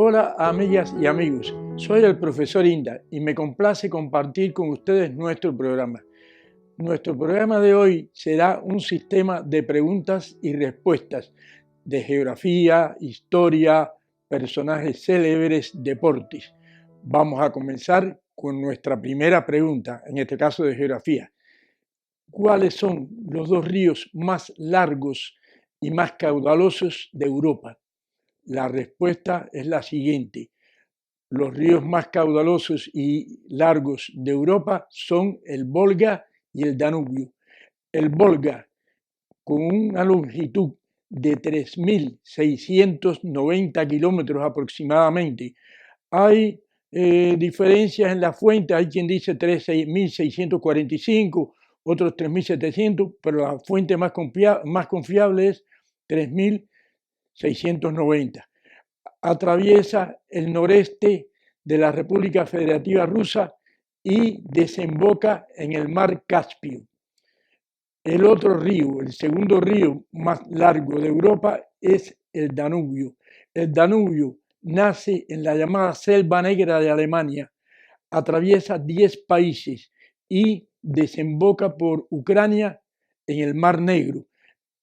Hola amigas y amigos, soy el profesor Inda y me complace compartir con ustedes nuestro programa. Nuestro programa de hoy será un sistema de preguntas y respuestas de geografía, historia, personajes célebres, deportes. Vamos a comenzar con nuestra primera pregunta, en este caso de geografía. ¿Cuáles son los dos ríos más largos y más caudalosos de Europa? La respuesta es la siguiente. Los ríos más caudalosos y largos de Europa son el Volga y el Danubio. El Volga, con una longitud de 3.690 kilómetros aproximadamente. Hay diferencias en la fuente, hay quien dice 3.645, otros 3.700, pero la fuente más confiable es 3.690. Atraviesa el noreste de la República Federativa Rusa y desemboca en el mar Caspio. El otro río, el segundo río más largo de Europa, es el Danubio. El Danubio nace en la llamada Selva Negra de Alemania, atraviesa 10 países y desemboca por Ucrania en el Mar Negro.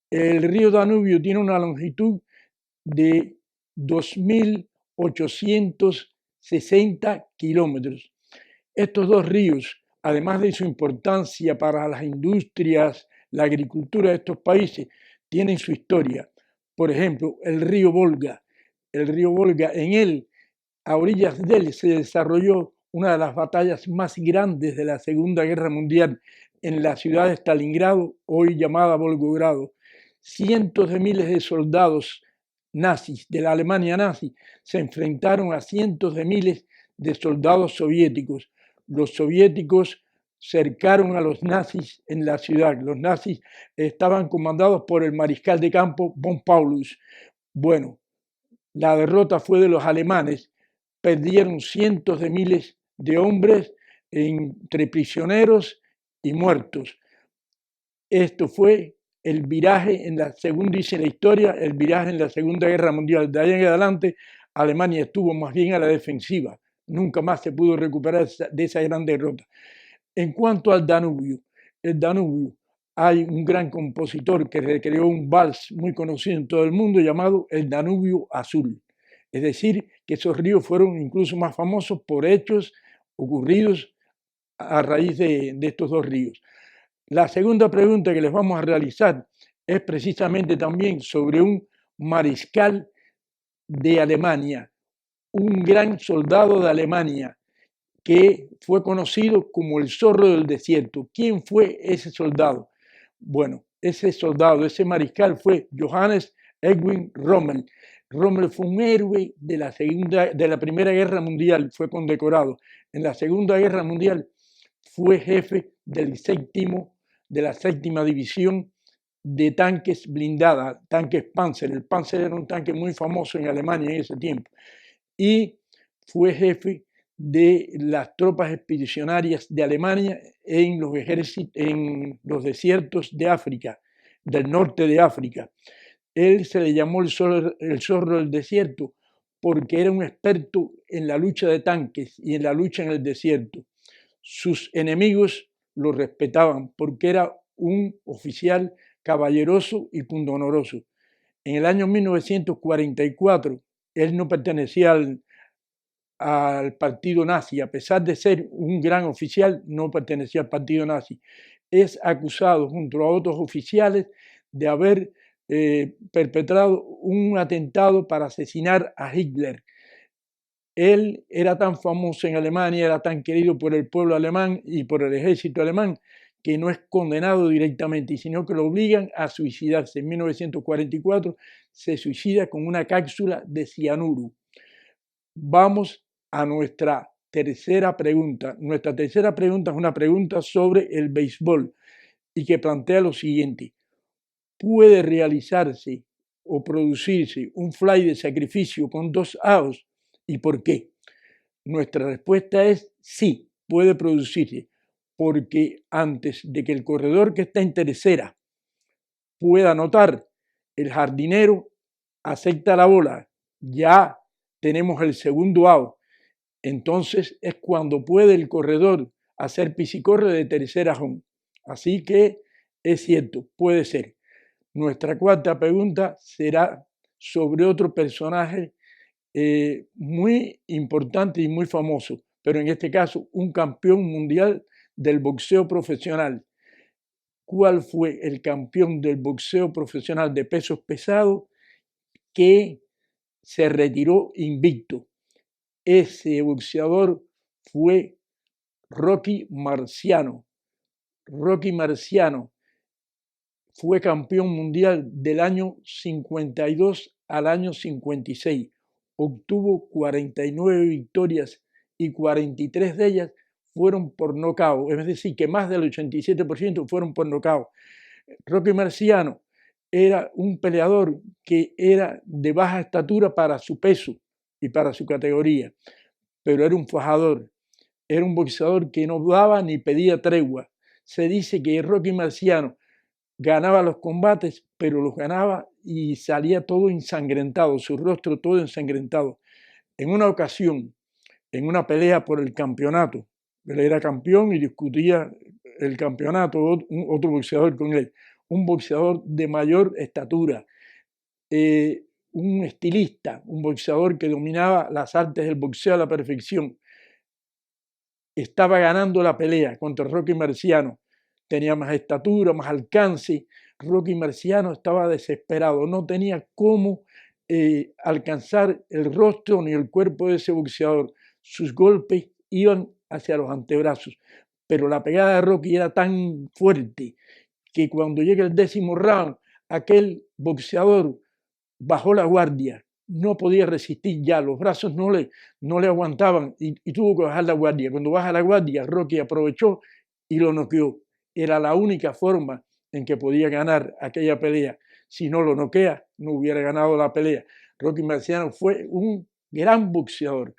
El río Danubio tiene una longitud de 2.860 kilómetros. Estos dos ríos, además de su importancia para las industrias, la agricultura de estos países, tienen su historia. Por ejemplo, el río Volga. El río Volga, en él, a orillas de él, se desarrolló una de las batallas más grandes de la Segunda Guerra Mundial en la ciudad de Stalingrado, hoy llamada Volgogrado. Cientos de miles de soldados nazis, de la Alemania nazi, se enfrentaron a cientos de miles de soldados soviéticos. Los soviéticos cercaron a los nazis en la ciudad. Los nazis estaban comandados por el mariscal de campo von Paulus. Bueno, la derrota fue de los alemanes. Perdieron cientos de miles de hombres entre prisioneros y muertos. Esto fue el viraje según dice la historia, el viraje en la Segunda Guerra Mundial. De ahí en adelante, Alemania estuvo más bien a la defensiva. Nunca más se pudo recuperar de esa gran derrota. En cuanto al Danubio, el Danubio, hay un gran compositor que recreó un vals muy conocido en todo el mundo llamado el Danubio Azul. Es decir, que esos ríos fueron incluso más famosos por hechos ocurridos a raíz de estos dos ríos. La segunda pregunta que les vamos a realizar es precisamente también sobre un mariscal de Alemania, un gran soldado de Alemania que fue conocido como el zorro del desierto. ¿Quién fue ese soldado? Bueno, ese soldado, ese mariscal fue Johannes Erwin Rommel. Rommel fue un héroe de la Primera Guerra Mundial, fue condecorado. En la Segunda Guerra Mundial fue jefe de la séptima división de tanques blindada, tanques Panzer. El Panzer era un tanque muy famoso en Alemania en ese tiempo. Y fue jefe de las tropas expedicionarias de Alemania en los desiertos de África, del norte de África. Él se le llamó el zorro del desierto porque era un experto en la lucha de tanques y en la lucha en el desierto. Sus enemigos lo respetaban porque era un oficial caballeroso y pundonoroso. En el año 1944, él no pertenecía al partido nazi, a pesar de ser un gran oficial, no pertenecía al partido nazi. Es acusado junto a otros oficiales de haber perpetrado un atentado para asesinar a Hitler. Él era tan famoso en Alemania, era tan querido por el pueblo alemán y por el ejército alemán, que no es condenado directamente, sino que lo obligan a suicidarse. En 1944 se suicida con una cápsula de cianuro. Vamos a nuestra tercera pregunta. Nuestra tercera pregunta es una pregunta sobre el béisbol y que plantea lo siguiente. ¿Puede realizarse o producirse un fly de sacrificio con 2 outs? ¿Y por qué? Nuestra respuesta es sí, puede producirse, porque antes de que el corredor que está en tercera pueda anotar, el jardinero acepta la bola, ya tenemos el segundo out. Entonces es cuando puede el corredor hacer pisicorre de tercera home. Así que es cierto, puede ser. Nuestra cuarta pregunta será sobre otro personaje muy importante y muy famoso, pero en este caso un campeón mundial del boxeo profesional. ¿Cuál fue el campeón del boxeo profesional de pesos pesados que se retiró invicto? Ese boxeador fue Rocky Marciano. Rocky Marciano fue campeón mundial del año 52 al año 56. Obtuvo 49 victorias y 43 de ellas fueron por nocaut, es decir, que más del 87% fueron por nocaut. Rocky Marciano era un peleador que era de baja estatura para su peso y para su categoría, pero era un fajador, era un boxeador que no daba ni pedía tregua. Se dice que Rocky Marciano ganaba los combates, pero los ganaba y salía todo ensangrentado, su rostro todo ensangrentado. En una ocasión, en una pelea por el campeonato, él era campeón y discutía el campeonato, otro boxeador con él, un boxeador de mayor estatura, un estilista, un boxeador que dominaba las artes del boxeo a la perfección. Estaba ganando la pelea contra Rocky Marciano, tenía más estatura, más alcance. Rocky Marciano estaba desesperado, no tenía cómo alcanzar el rostro ni el cuerpo de ese boxeador. Sus golpes iban hacia los antebrazos, pero la pegada de Rocky era tan fuerte que cuando llega el 10º round, aquel boxeador bajó la guardia, no podía resistir ya, los brazos no le aguantaban y tuvo que bajar la guardia. Cuando baja la guardia, Rocky aprovechó y lo noqueó. Era la única forma en que podía ganar aquella pelea. Si no lo noquea, no hubiera ganado la pelea. Rocky Marciano fue un gran boxeador.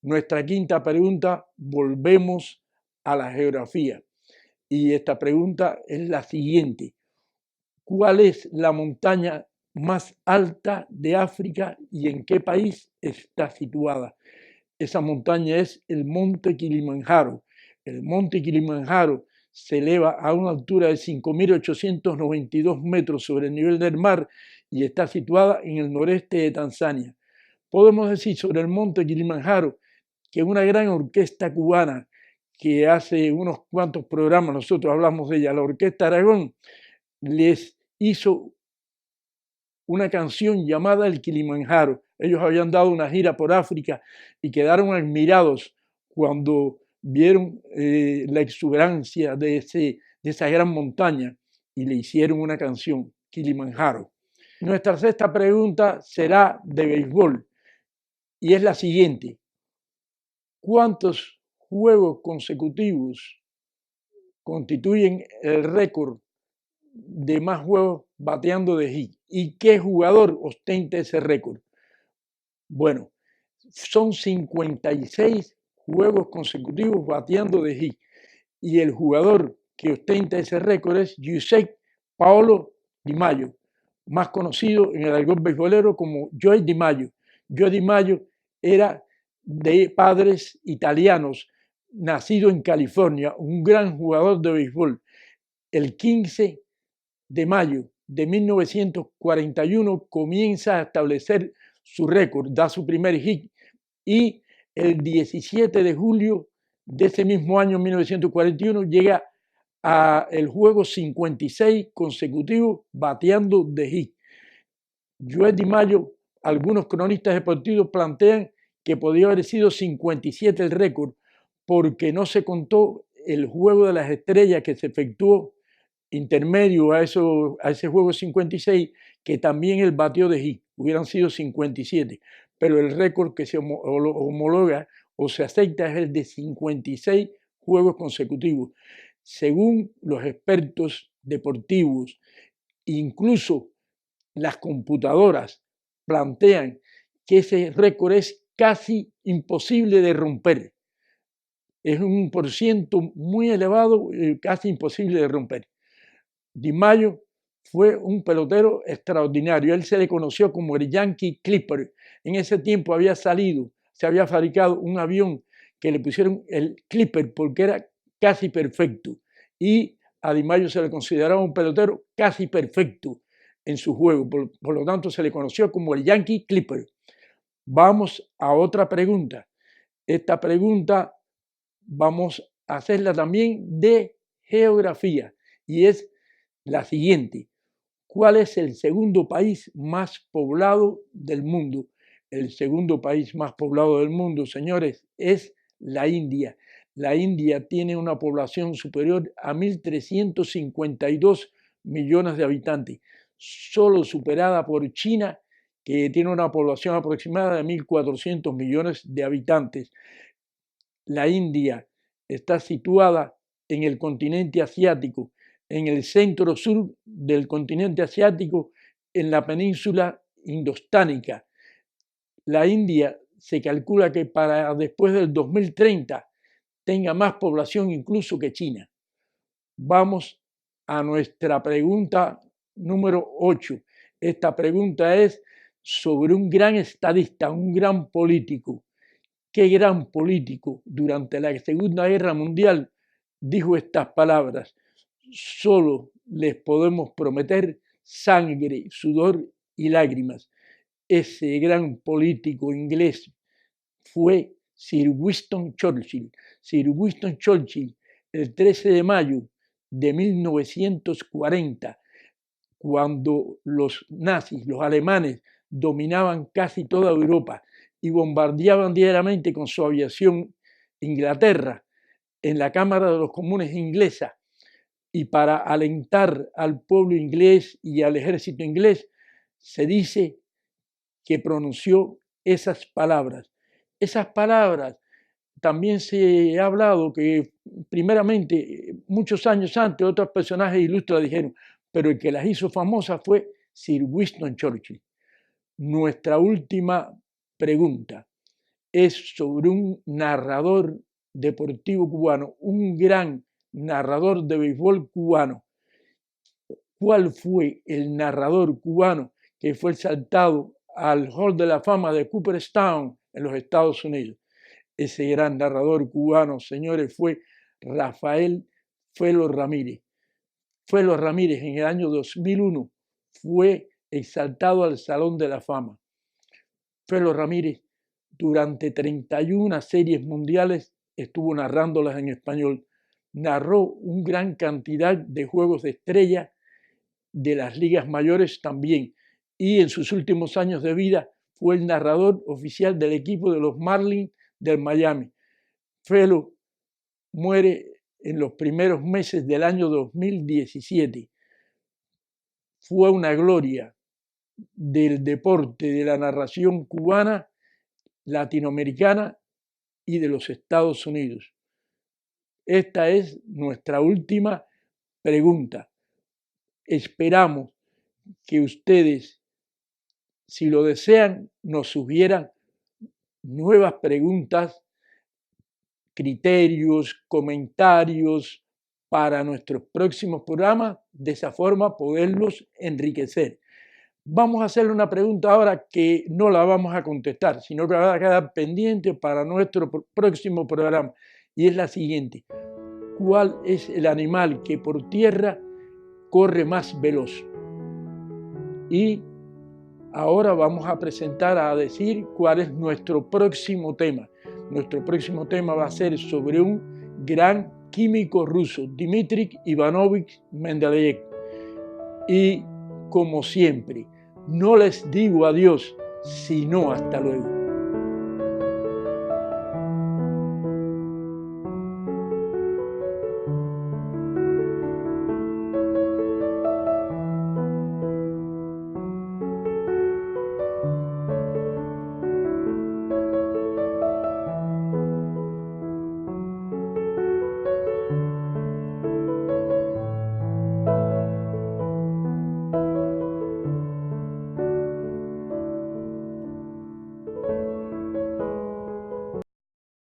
Nuestra quinta pregunta, volvemos a la geografía. Y esta pregunta es la siguiente. ¿Cuál es la montaña más alta de África y en qué país está situada? Esa montaña es el Monte Kilimanjaro. El Monte Kilimanjaro se eleva a una altura de 5.892 metros sobre el nivel del mar y está situada en el noreste de Tanzania. Podemos decir sobre el Monte Kilimanjaro que una gran orquesta cubana que hace unos cuantos programas nosotros hablamos de ella, la Orquesta Aragón, les hizo una canción llamada El Kilimanjaro. Ellos habían dado una gira por África y quedaron admirados cuando vieron la exuberancia de esa gran montaña y le hicieron una canción, Kilimanjaro. Nuestra sexta pregunta será de béisbol y es la siguiente. ¿Cuántos juegos consecutivos constituyen el récord de más juegos bateando de hit? ¿Y qué jugador ostenta ese récord? Bueno, son 56 juegos consecutivos bateando de hit. Y el jugador que ostenta ese récord es Yusei Paolo Di Maggio, más conocido en el argot beisbolero como Joey Di Maggio. Joey Di Maggio era de padres italianos, nacido en California, un gran jugador de béisbol. El 15 de mayo de 1941 comienza a establecer su récord, da su primer hit y el 17 de julio de ese mismo año 1941 llega a el juego 56 consecutivo bateando de hit. Joey Di Maggio, algunos cronistas deportivos plantean que podía haber sido 57 el récord porque no se contó el juego de las estrellas que se efectuó intermedio a ese juego 56, que también el batió de hit, hubieran sido 57, pero el récord que se homologa o se acepta es el de 56 juegos consecutivos. Según los expertos deportivos, incluso las computadoras plantean que ese récord es casi imposible de romper. Es un % muy elevado, casi imposible de romper. Di Maggio Fue un pelotero extraordinario. Él se le conoció como el Yankee Clipper. En ese tiempo se había fabricado un avión que le pusieron el Clipper porque era casi perfecto. Y a Di Maggio se le consideraba un pelotero casi perfecto en su juego. Por lo tanto, se le conoció como el Yankee Clipper. Vamos a otra pregunta. Esta pregunta vamos a hacerla también de geografía y es la siguiente. ¿Cuál es el segundo país más poblado del mundo? El segundo país más poblado del mundo, señores, es la India. La India tiene una población superior a 1.352 millones de habitantes, solo superada por China, que tiene una población aproximada de 1.400 millones de habitantes. La India está situada en el continente asiático, en el centro-sur del continente asiático, en la península indostánica. La India se calcula que para después del 2030 tenga más población incluso que China. Vamos a nuestra pregunta número 8. Esta pregunta es sobre un gran estadista, un gran político. ¿Qué gran político durante la Segunda Guerra Mundial dijo estas palabras? Solo les podemos prometer sangre, sudor y lágrimas. Ese gran político inglés fue Sir Winston Churchill. Sir Winston Churchill, el 13 de mayo de 1940, cuando los nazis, los alemanes, dominaban casi toda Europa y bombardeaban diariamente con su aviación Inglaterra, en la Cámara de los Comunes inglesa, y para alentar al pueblo inglés y al ejército inglés, se dice que pronunció esas palabras. Esas palabras también se ha hablado que primeramente, muchos años antes, otros personajes ilustres dijeron, pero el que las hizo famosas fue Sir Winston Churchill. Nuestra última pregunta es sobre un narrador deportivo cubano, un gran narrador de béisbol cubano. ¿Cuál fue el narrador cubano que fue exaltado al Hall de la Fama de Cooperstown en los Estados Unidos? Ese gran narrador cubano, señores, fue Rafael Felo Ramírez. Felo Ramírez en el año 2001 fue exaltado al Salón de la Fama. Felo Ramírez durante 31 series mundiales estuvo narrándolas en español. Narró una gran cantidad de juegos de estrella de las ligas mayores también. Y en sus últimos años de vida fue el narrador oficial del equipo de los Marlins del Miami. Felo muere en los primeros meses del año 2017. Fue una gloria del deporte, de la narración cubana, latinoamericana y de los Estados Unidos. Esta es nuestra última pregunta. Esperamos que ustedes, si lo desean, nos sugieran nuevas preguntas, criterios, comentarios para nuestros próximos programas, de esa forma poderlos enriquecer. Vamos a hacerle una pregunta ahora que no la vamos a contestar, sino que va a quedar pendiente para nuestro próximo programa. Y es la siguiente: ¿cuál es el animal que por tierra corre más veloz? Y ahora vamos a presentar, a decir cuál es nuestro próximo tema. Nuestro próximo tema va a ser sobre un gran químico ruso, Dmitri Ivanovich Mendeleev. Y como siempre, no les digo adiós, sino hasta luego.